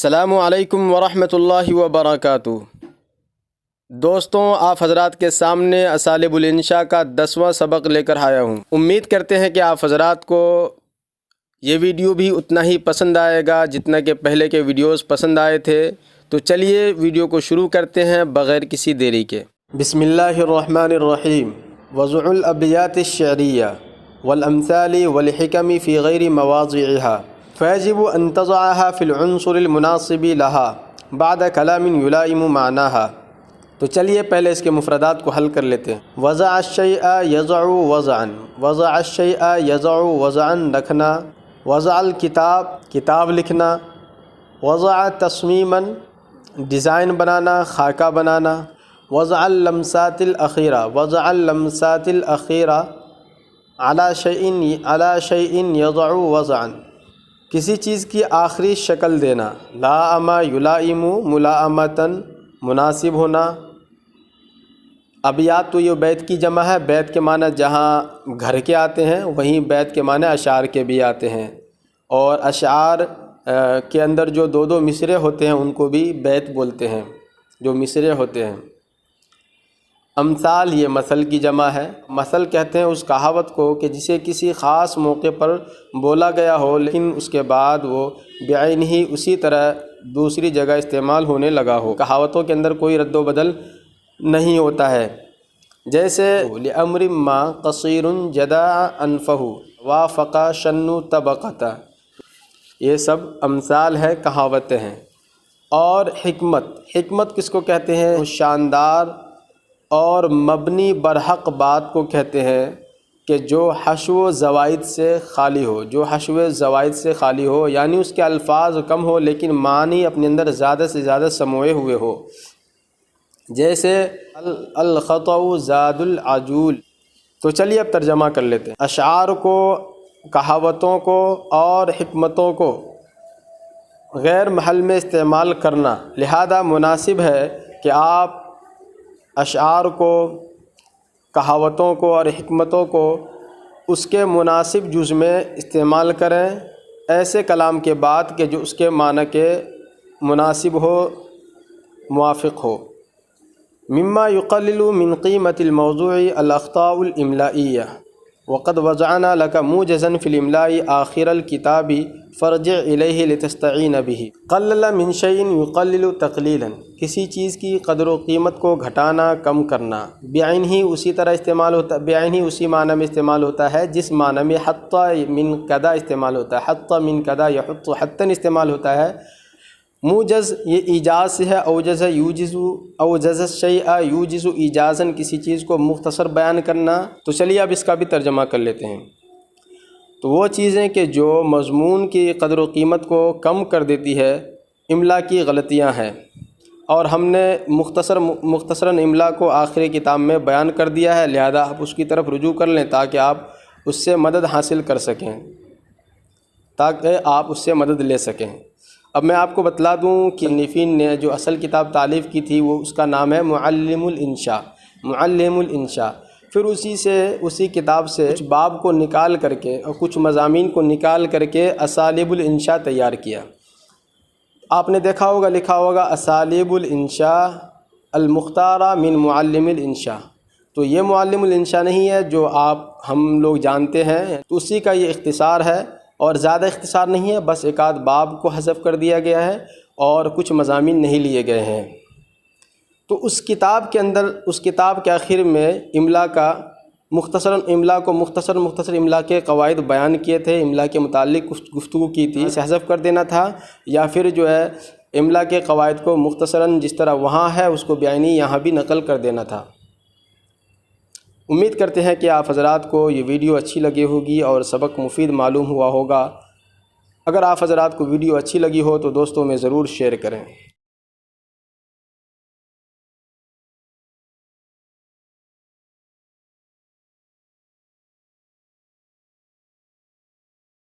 السلام علیکم ورحمۃ اللہ وبرکاتہ۔ دوستوں، آپ حضرات کے سامنے اساليب الانشاء کا 10واں سبق لے کر آیا ہوں۔ امید کرتے ہیں کہ آپ حضرات کو یہ ویڈیو بھی اتنا ہی پسند آئے گا جتنا کہ پہلے کے ویڈیوز پسند آئے تھے۔ تو چلیے ویڈیو کو شروع کرتے ہیں بغیر کسی دیری کے۔ بسم اللہ الرحمن الرحیم۔ وضع الابیات الشعریہ والامثال والحکم فی غیر مواضعها فیجب ان تضعها فی العنصر المناسب لها بعد کلام یلائم معناها۔ تو چلیے پہلے اس کے مفردات کو حل کر لیتے ہیں۔ وضع الشیء یضع وضعا، وضع الشیء یضع وضعا رکھنا، وضع الکتاب کتاب لکھنا، وضع تصمیما ڈیزائن بنانا، خاکہ بنانا، وضع اللمسات الاخیرہ، وضع اللمسات الاخیرہ علی شیء یضع وضعا کسی چیز کی آخری شکل دینا، لائم یلائم ملائمتاً مناسب ہونا۔ ابیات تو یہ بیت کی جمع ہے، بیت کے معنی جہاں گھر کے آتے ہیں وہیں بیت کے معنی اشعار کے بھی آتے ہیں، اور اشعار کے اندر جو دو دو مصرے ہوتے ہیں ان کو بھی بیت بولتے ہیں، جو مصرے ہوتے ہیں۔ امثال یہ مثل کی جمع ہے۔ مثل کہتے ہیں اس کہاوت کو کہ جسے کسی خاص موقع پر بولا گیا ہو لیکن اس کے بعد وہ بعین ہی اسی طرح دوسری جگہ استعمال ہونے لگا ہو۔ کہاوتوں کے اندر کوئی رد و بدل نہیں ہوتا ہے، جیسے لِأَمْرٍ مَّا قَصِيرٌ جَدَعَ أَنفَهُ وَافَقَ شَنُّ طَبَقَتَ، یہ سب امثال ہے، کہاوتیں ہیں۔ اور حکمت کس کو کہتے ہیں؟ شاندار اور مبنی برحق بات کو کہتے ہیں کہ جو حشو و زوائد سے خالی ہو، جو حشو و زوائد سے خالی ہو، یعنی اس کے الفاظ کم ہو لیکن معنی اپنے اندر زیادہ سے زیادہ سموئے ہوئے ہو، جیسے الخطأ زاد العجول۔ تو چلیے اب ترجمہ کر لیتے ہیں۔ اشعار کو، کہاوتوں کو اور حکمتوں کو غیر محل میں استعمال کرنا، لہذا مناسب ہے کہ آپ اشعار کو، کہاوتوں کو اور حکمتوں کو اس کے مناسب جز میں استعمال کریں، ایسے کلام کے بعد کہ جو اس کے معنی کے مناسب ہو، موافق ہو۔ مما یقلل من قیمت الموضوع الاخطاء الاملائیہ وقد وضعنا لك موجزا في الاملاء آخر الكتاب فرجع الیہ لتستعین به۔ قلل من شیء یقلل تقلیلا، کسی چیز کی قدر و قیمت کو گھٹانا، کم کرنا۔ بعین ہی اسی طرح استعمال ہوتا ہے، بعین ہی اسی معنی میں استعمال ہوتا ہے جس معنی میں حط من کدا استعمال ہوتا ہے، حط من کدا یحط حتاً استعمال ہوتا ہے۔ موجز یہ ایجاز سے ہے، اوجز یوجز، اوجز الشیء یوجز ایجازاً، کسی چیز کو مختصر بیان کرنا۔ تو چلیے اب اس کا بھی ترجمہ کر لیتے ہیں۔ تو وہ چیزیں کہ جو مضمون کی قدر و قیمت کو کم کر دیتی ہے، املا کی غلطیاں ہیں، اور ہم نے مختصراً املا کو آخری کتاب میں بیان کر دیا ہے، لہذا آپ اس کی طرف رجوع کر لیں تاکہ آپ اس سے مدد حاصل کر سکیں، تاکہ آپ اس سے مدد لے سکیں۔ اب میں آپ کو بتلا دوں کہ مصنفین نے جو اصل کتاب تالیف کی تھی وہ اس کا نام ہے معلم الانشاء، معلم الانشاء۔ پھر اسی کتاب سے کچھ باب کو نکال کر کے اور کچھ مضامین کو نکال کر کے اسالیب الانشاء تیار کیا۔ آپ نے دیکھا ہوگا، لکھا ہوگا اسالیب الانشاء المختارہ من معلم الانشاء۔ تو یہ معلم الانشاء نہیں ہے جو ہم لوگ جانتے ہیں، تو اسی کا یہ اختصار ہے، اور زیادہ اختصار نہیں ہے، بس ایک آدھ باب کو حذف کر دیا گیا ہے اور کچھ مضامین نہیں لیے گئے ہیں۔ تو اس کتاب کے اندر، اس کتاب کے آخر میں املا کا مختصر املا کے قواعد بیان کیے تھے، املا کے متعلق کچھ گفتگو کی تھی، اسے حذف کر دینا تھا، یا پھر جو ہے املا کے قواعد کو مختصراً جس طرح وہاں ہے اس کو بیانی یہاں بھی نقل کر دینا تھا۔ امید کرتے ہیں کہ آپ حضرات کو یہ ویڈیو اچھی لگی ہوگی اور سبق مفید معلوم ہوا ہوگا۔ اگر آپ حضرات کو ویڈیو اچھی لگی ہو تو دوستوں میں ضرور شیئر کریں۔